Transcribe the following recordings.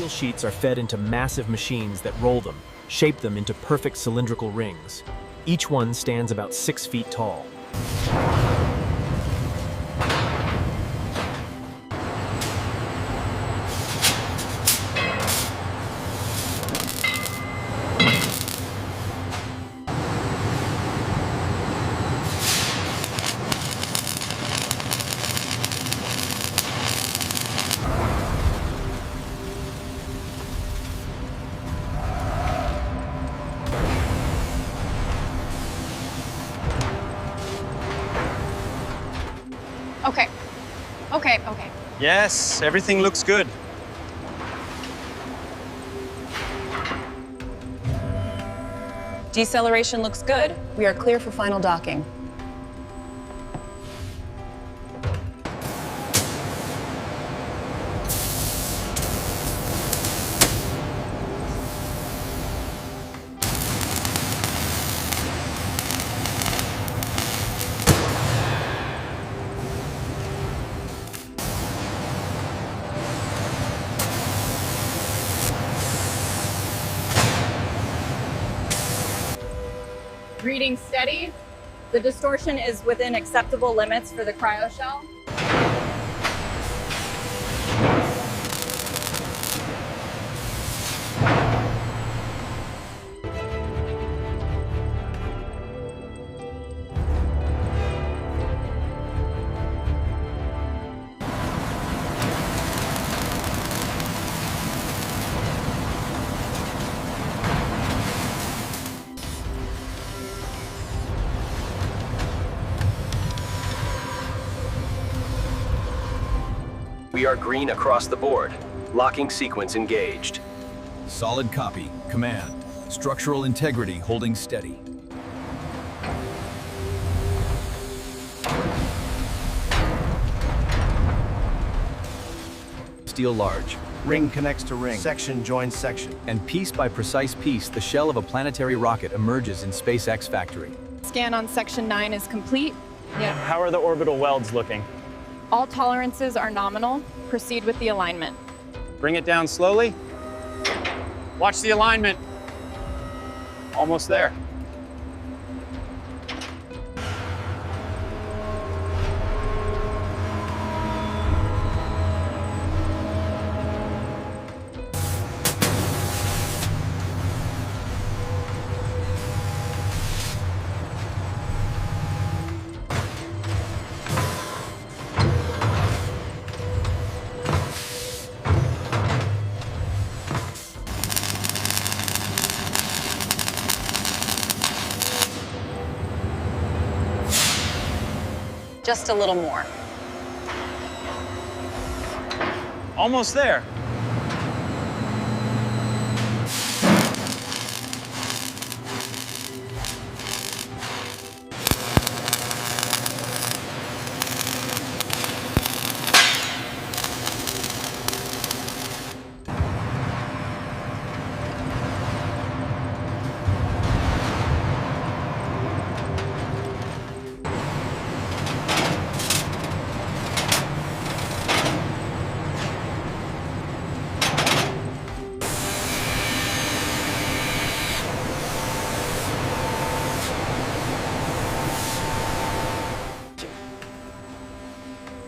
metal sheets are fed into massive machines that roll them, shape them into perfect cylindrical rings. Each one stands about 6 feet tall. Okay. Yes, everything looks good. Deceleration looks good. We are clear for final docking. Reading steady. The distortion is within acceptable limits for the cryoshell. We are green across the board. Locking sequence engaged. Solid copy. Command. Structural integrity holding steady. Steel large. Ring connects to ring. Section joins section. And piece by precise piece, the shell of a planetary rocket emerges in SpaceX factory. Scan on section 9 is complete. How are the orbital welds looking? All tolerances are nominal. Proceed with the alignment. Bring it down slowly. Watch the alignment. Almost there. Just a little more. Almost there.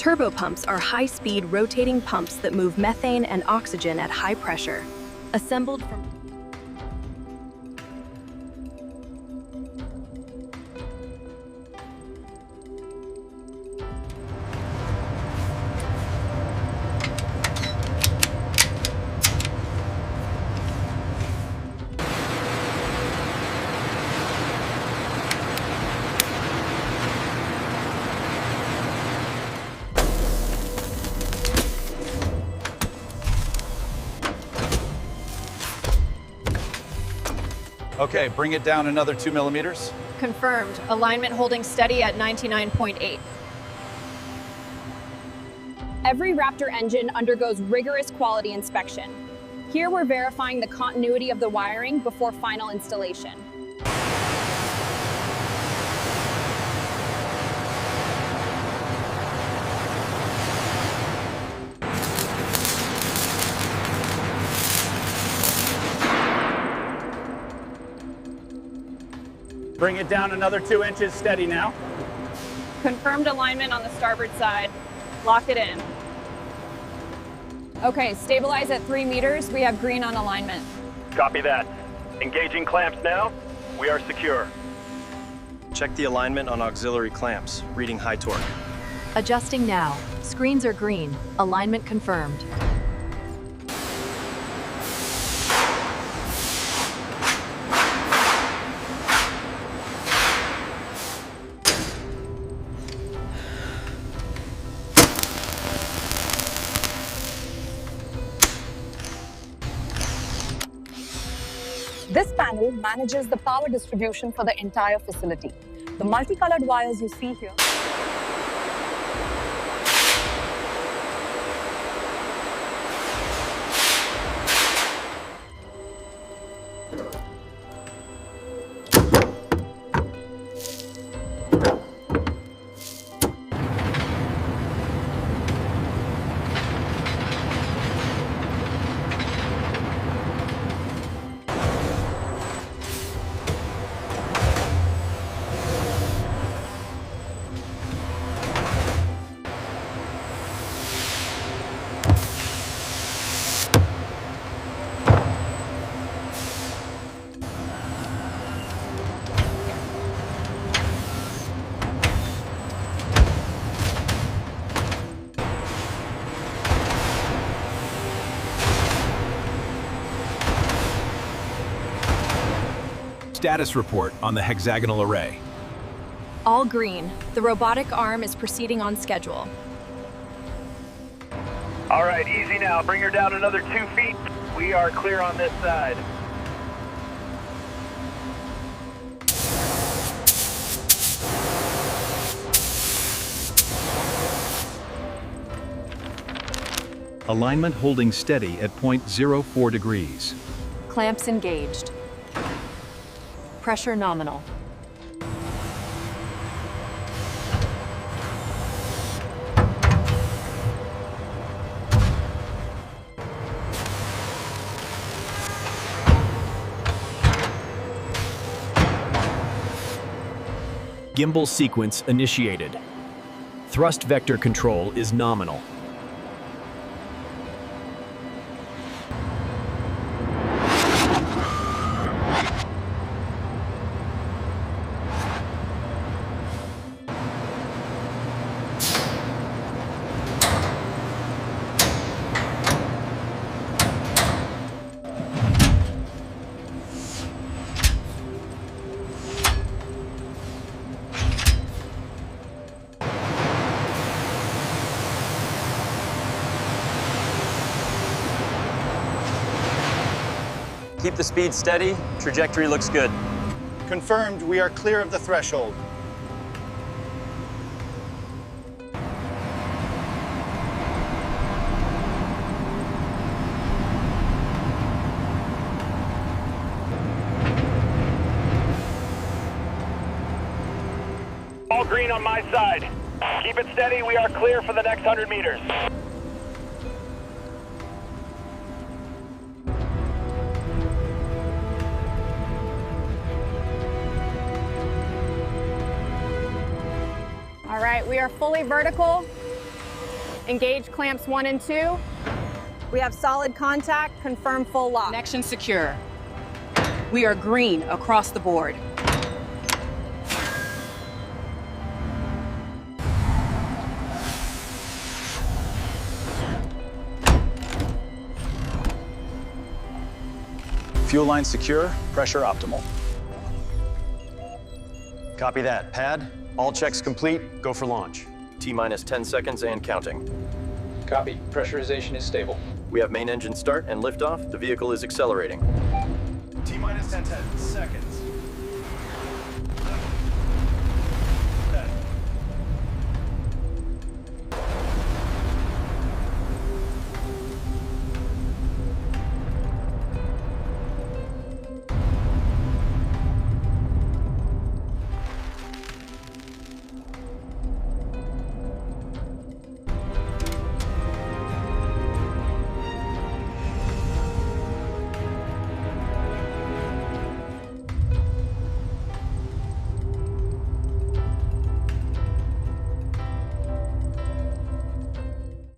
Turbopumps are high-speed rotating pumps that move methane and oxygen at high pressure. Assembled from Okay, bring it down another 2 millimeters. Confirmed. Alignment holding steady at 99.8. Every Raptor engine undergoes rigorous quality inspection. Here we're verifying the continuity of the wiring before final installation. Bring it down another 2 inches, steady now. Confirmed alignment on the starboard side. Lock it in. Okay, stabilize at 3 meters. We have green on alignment. Copy that. Engaging clamps now. We are secure. Check the alignment on auxiliary clamps, reading high torque. Adjusting now. Screens are green. Alignment confirmed. This panel manages the power distribution for the entire facility. The multicolored wires you see here Status report on the hexagonal array. All green. The robotic arm is proceeding on schedule. All right, easy now. Bring her down another 2 feet. We are clear on this side. Alignment holding steady at 0.04 degrees. Clamps engaged. Pressure nominal. Gimbal sequence initiated. Thrust vector control is nominal. Keep the speed steady. Trajectory looks good. Confirmed, we are clear of the threshold. All green on my side. Keep it steady. We are clear for the next 100 meters. All right, we are fully vertical. Engage clamps 1 and 2. We have solid contact. Confirm full lock. connection secure. We are green across the board. Fuel line secure, pressure optimal. Copy that. Pad, all checks complete. Go for launch. T-minus 10 seconds and counting. Copy. Pressurization is stable. We have main engine start and liftoff. The vehicle is accelerating. T-minus 10 seconds.